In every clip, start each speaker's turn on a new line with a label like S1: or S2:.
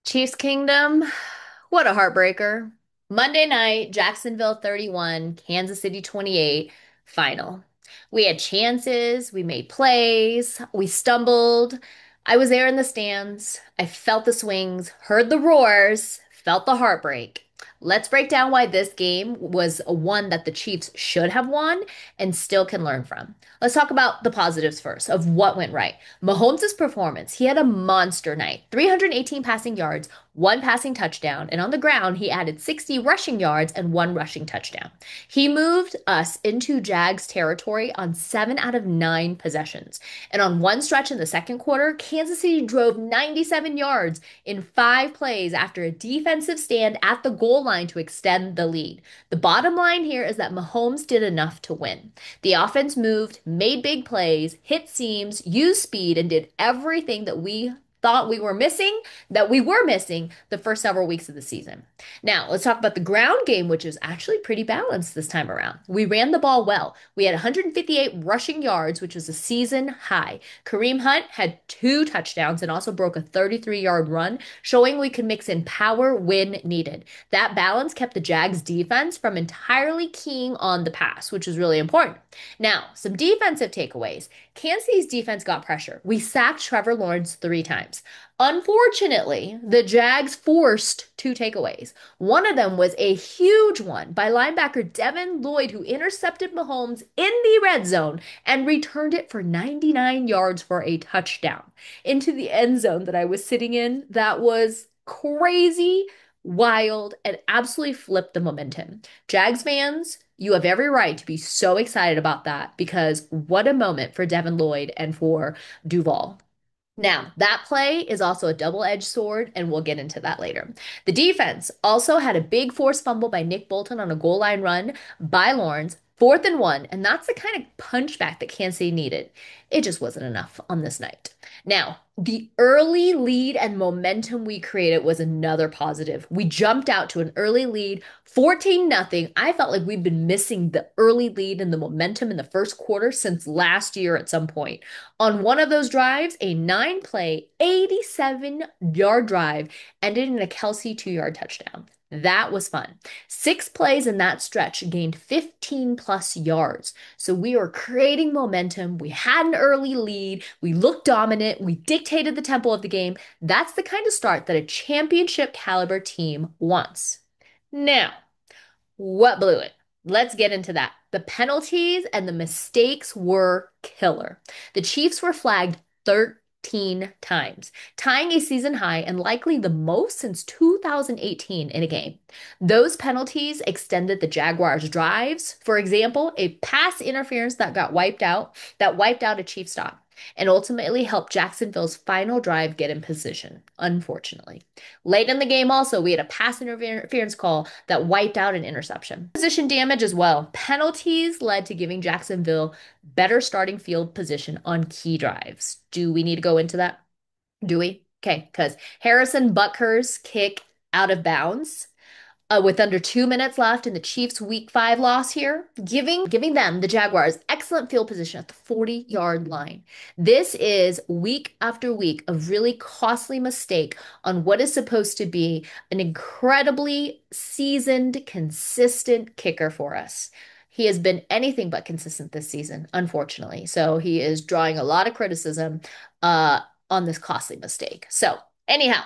S1: Chiefs Kingdom, what a heartbreaker. Monday night, Jacksonville 31, Kansas City 28, final. We had chances, we made plays, we stumbled. I was there in the stands. I felt the swings, heard the roars, felt the heartbreak. Let's break down why this game was one that the Chiefs should have won and still can learn from. Let's talk about the positives first of what went right. Mahomes' performance, he had a monster night. 318 passing yards, one passing touchdown, and on the ground, he added 60 rushing yards and one rushing touchdown. He moved us into Jags territory on 7 out of 9 possessions. And on one stretch in the second quarter, Kansas City drove 97 yards in 5 plays after a defensive stand at the goal line to extend the lead. The bottom line here is that Mahomes did enough to win. The offense moved, made big plays, hit seams, used speed, and did everything that we thought we were missing, that we were missing the first several weeks of the season. Now, let's talk about the ground game, which is actually pretty balanced this time around. We ran the ball well. We had 158 rushing yards, which was a season high. Kareem Hunt had 2 touchdowns and also broke a 33-yard run, showing we could mix in power when needed. That balance kept the Jags defense from entirely keying on the pass, which was really important. Now, some defensive takeaways. Kansas City's defense got pressure. We sacked Trevor Lawrence 3 times. Unfortunately, the Jags forced 2 takeaways. One of them was a huge one by linebacker Devin Lloyd, who intercepted Mahomes in the red zone and returned it for 99 yards for a touchdown into the end zone that I was sitting in. That was crazy, wild, and absolutely flipped the momentum. Jags fans, you have every right to be so excited about that because what a moment for Devin Lloyd and for Duval. Now, that play is also a double-edged sword, and we'll get into that later. The defense also had a big forced fumble by Nick Bolton on a goal line run by Lawrence, 4th and 1, and that's the kind of punchback that Kansas City needed. It just wasn't enough on this night. Now, the early lead and momentum we created was another positive. We jumped out to an early lead, 14-0. I felt like we've been missing the early lead and the momentum in the first quarter since last year at some point. On one of those drives, a 9 play, 87-yard drive ended in a Kelsey 2-yard touchdown. That was fun. 6 plays in that stretch gained 15 plus yards. So we were creating momentum. We had an early lead. We looked dominant. We dictated the tempo of the game. That's the kind of start that a championship caliber team wants. Now, what blew it? Let's get into that. The penalties and the mistakes were killer. The Chiefs were flagged 13 times, tying a season high and likely the most since 2018 in a game. Those penalties extended the Jaguars' drives. For example, a pass interference that wiped out a Chiefs stop and ultimately helped Jacksonville's final drive get in position, unfortunately. Late in the game, also, we had a pass interference call that wiped out an interception. Position damage as well. Penalties led to giving Jacksonville better starting field position on key drives. Do we need to go into that? Do we? Okay, because Harrison Butker's kick out of bounds with under 2 minutes left in the Chiefs' Week 5 loss here, giving them, the Jaguars, excellent field position at the 40-yard line. This is week after week of really costly mistake on what is supposed to be an incredibly seasoned, consistent kicker for us. He has been anything but consistent this season, unfortunately. So he is drawing a lot of criticism on this costly mistake. So, anyhow,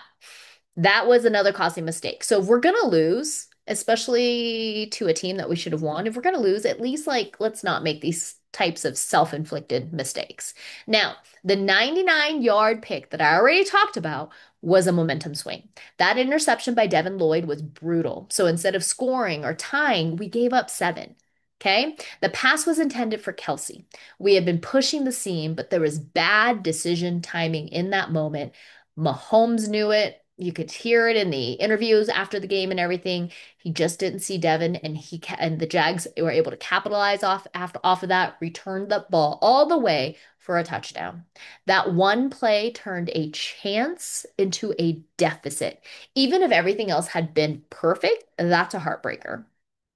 S1: that was another costly mistake. So if we're gonna lose, especially to a team that we should have won, if we're gonna lose, at least like let's not make these types of self-inflicted mistakes. Now, the 99-yard pick that I already talked about was a momentum swing. That interception by Devin Lloyd was brutal. So instead of scoring or tying, we gave up 7. Okay. The pass was intended for Kelsey. We had been pushing the seam, but there was bad decision timing in that moment. Mahomes knew it. You could hear it in the interviews after the game and everything. He just didn't see Devin, and and the Jags were able to capitalize off of that, returned the ball all the way for a touchdown. That one play turned a chance into a deficit. Even if everything else had been perfect, that's a heartbreaker.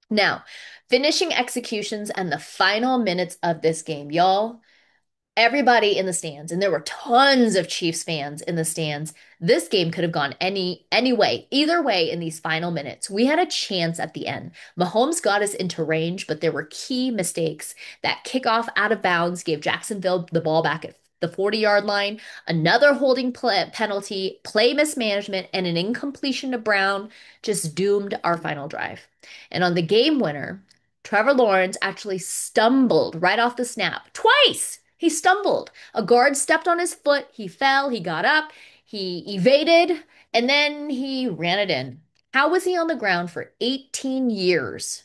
S1: Now, finishing executions and the final minutes of this game, y'all. everybody in the stands, and there were tons of Chiefs fans in the stands. This game could have gone any way, either way in these final minutes. We had a chance at the end. Mahomes got us into range, but there were key mistakes. That kickoff out of bounds gave Jacksonville the ball back at the 40-yard line. Another holding penalty, play mismanagement, and an incompletion to Brown just doomed our final drive. And on the game winner, Trevor Lawrence actually stumbled right off the snap twice. He stumbled. A guard stepped on his foot. He fell. He got up. He evaded. And then he ran it in. How was he on the ground for 18 years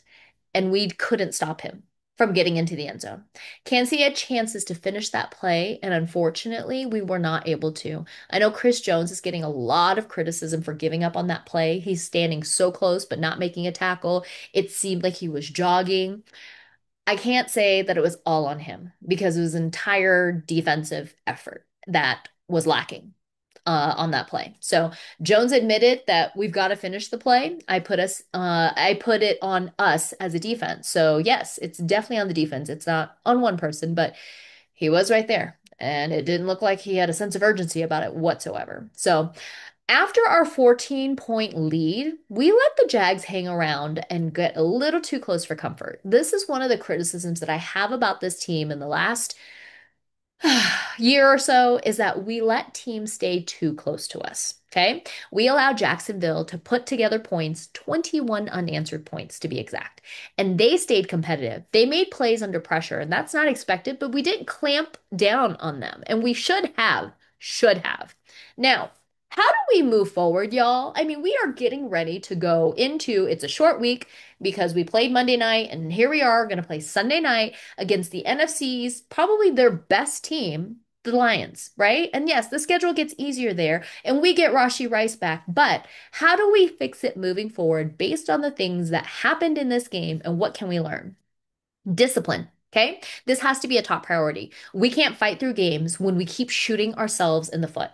S1: and we couldn't stop him from getting into the end zone? Kansas City had chances to finish that play, and unfortunately, we were not able to. I know Chris Jones is getting a lot of criticism for giving up on that play. He's standing so close but not making a tackle. It seemed like he was jogging. I can't say that it was all on him because it was an entire defensive effort that was lacking on that play. So Jones admitted that we've got to finish the play. I put it on us as a defense. So yes, it's definitely on the defense. It's not on one person, but he was right there. And it didn't look like he had a sense of urgency about it whatsoever. So after our 14-point lead, we let the Jags hang around and get a little too close for comfort. This is one of the criticisms that I have about this team in the last year or so is that we let teams stay too close to us. Okay. We allow Jacksonville to put together points, 21 unanswered points to be exact. And they stayed competitive. They made plays under pressure, and that's not expected, but we didn't clamp down on them. And we should have, should have. Now, how do we move forward, y'all? I mean, we are getting ready to go into it's a short week because we played Monday night, and here we are going to play Sunday night against the NFC's probably their best team, the Lions, right? And yes, the schedule gets easier there, and we get Rashee Rice back. But how do we fix it moving forward based on the things that happened in this game, and what can we learn? Discipline. Okay. This has to be a top priority. We can't fight through games when we keep shooting ourselves in the foot.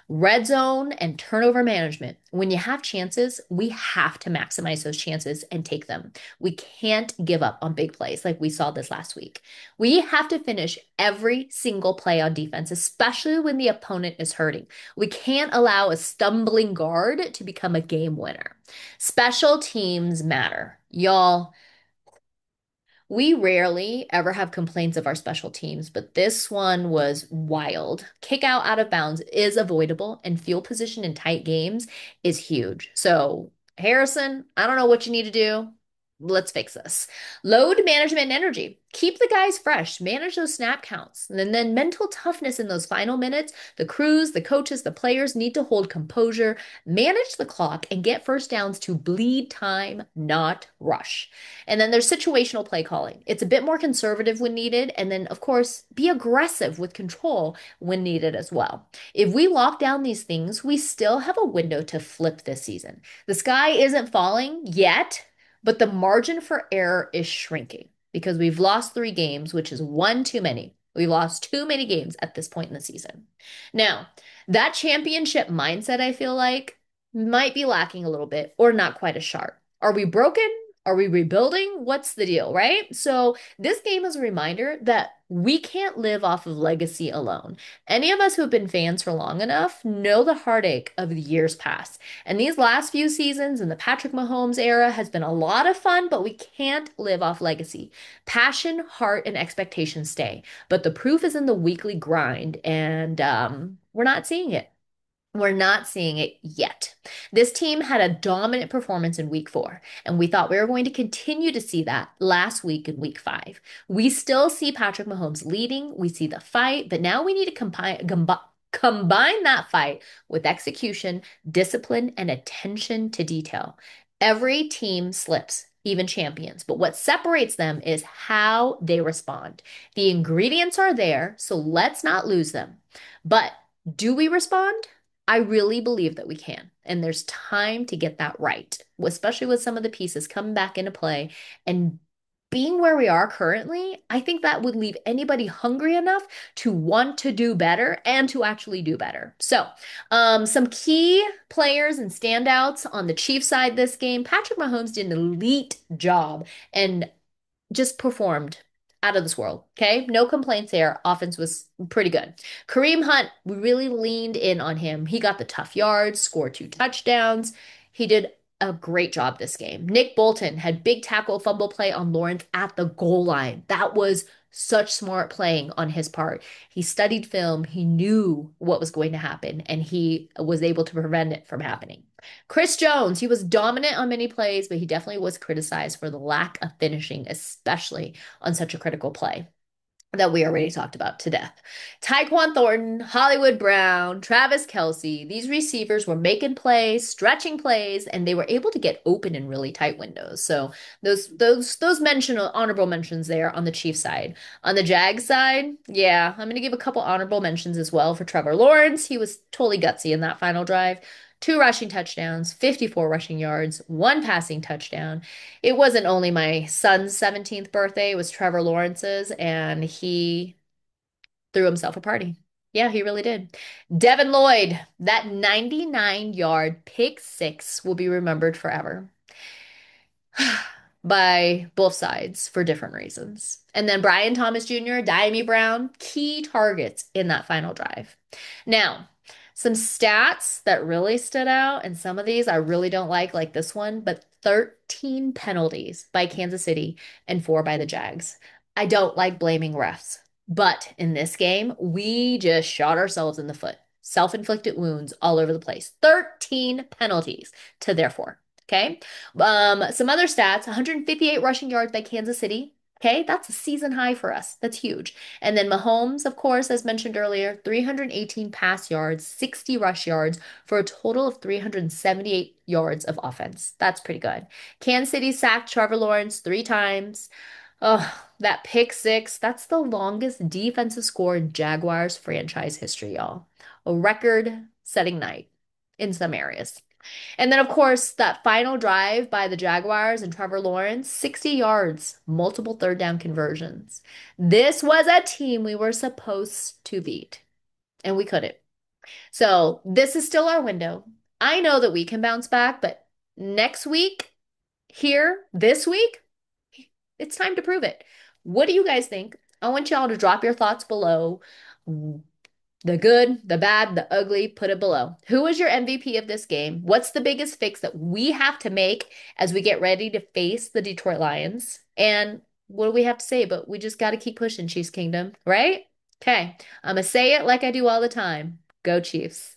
S1: Red zone and turnover management. When you have chances, we have to maximize those chances and take them. We can't give up on big plays like we saw this last week. We have to finish every single play on defense, especially when the opponent is hurting. We can't allow a stumbling guard to become a game winner. Special teams matter. Y'all, we rarely ever have complaints of our special teams, but this one was wild. Kick out of bounds is avoidable, and field position in tight games is huge. So, Harrison, I don't know what you need to do. Let's fix this. Load management and energy. Keep the guys fresh. Manage those snap counts. And then mental toughness in those final minutes. The crews, the coaches, the players need to hold composure, manage the clock, and get first downs to bleed time, not rush. And then there's situational play calling. It's a bit more conservative when needed. And then, of course, be aggressive with control when needed as well. If we lock down these things, we still have a window to flip this season. The sky isn't falling yet, but the margin for error is shrinking because we've lost 3 games, which is one too many. We've lost too many games at this point in the season. Now, that championship mindset, I feel like, might be lacking a little bit or not quite as sharp. Are we broken? Are we rebuilding? What's the deal, right? So, this game is a reminder that we can't live off of legacy alone. Any of us who have been fans for long enough know the heartache of the years past. And these last few seasons in the Patrick Mahomes era has been a lot of fun, but we can't live off legacy. Passion, heart, and expectations stay. But the proof is in the weekly grind, and we're not seeing it. We're not seeing it yet. This team had a dominant performance in week 4, and we thought we were going to continue to see that last week in week 5. We still see Patrick Mahomes leading. We see the fight, but now we need to combine that fight with execution, discipline, and attention to detail. Every team slips, even champions, but what separates them is how they respond. The ingredients are there, so let's not lose them. But do we respond? I really believe that we can. And there's time to get that right, especially with some of the pieces coming back into play and being where we are currently. I think that would leave anybody hungry enough to want to do better and to actually do better. So, some key players and standouts on the Chiefs side this game. Patrick Mahomes did an elite job and just performed out of this world. Okay. No complaints there. Offense was pretty good. Kareem Hunt, we really leaned in on him. He got the tough yards, scored 2 touchdowns. He did a great job this game. Nick Bolton had big tackle fumble play on Lawrence at the goal line. That was such smart playing on his part. He studied film, he knew what was going to happen, and he was able to prevent it from happening. Chris Jones, he was dominant on many plays, but he definitely was criticized for the lack of finishing, especially on such a critical play that we already talked about to death. Tyquan Thornton, Hollywood Brown, Travis Kelce, these receivers were making plays, stretching plays, and they were able to get open in really tight windows. So those honorable mentions there on the Chiefs side. On the Jags side, yeah, I'm gonna give a couple honorable mentions as well for Trevor Lawrence. He was totally gutsy in that final drive. 2 rushing touchdowns, 54 rushing yards, 1 passing touchdown. It wasn't only my son's 17th birthday, it was Trevor Lawrence's, and he threw himself a party. Yeah, he really did. Devin Lloyd, that 99-yard pick six will be remembered forever by both sides for different reasons. And then Brian Thomas Jr., Diami Brown, key targets in that final drive. Now, some stats that really stood out, and some of these I really don't like this one, but 13 penalties by Kansas City and 4 by the Jags. I don't like blaming refs, but in this game, we just shot ourselves in the foot. Self-inflicted wounds all over the place. 13 penalties to their 4. Okay. Some other stats, 158 rushing yards by Kansas City. Okay, that's a season high for us. That's huge. And then Mahomes, of course, as mentioned earlier, 318 pass yards, 60 rush yards for a total of 378 yards of offense. That's pretty good. Kansas City sacked Trevor Lawrence 3 times. Oh, that pick six, that's the longest defensive score in Jaguars franchise history, y'all. A record-setting night in some areas. And then, of course, that final drive by the Jaguars and Trevor Lawrence, 60 yards, multiple third down conversions. This was a team we were supposed to beat, and we couldn't. So, this is still our window. I know that we can bounce back, but next week, here, this week, it's time to prove it. What do you guys think? I want y'all to drop your thoughts below. The good, the bad, the ugly, put it below. Who is your MVP of this game? What's the biggest fix that we have to make as we get ready to face the Detroit Lions? And what do we have to say? But we just got to keep pushing, Chiefs Kingdom, right? Okay, I'm going to say it like I do all the time. Go Chiefs.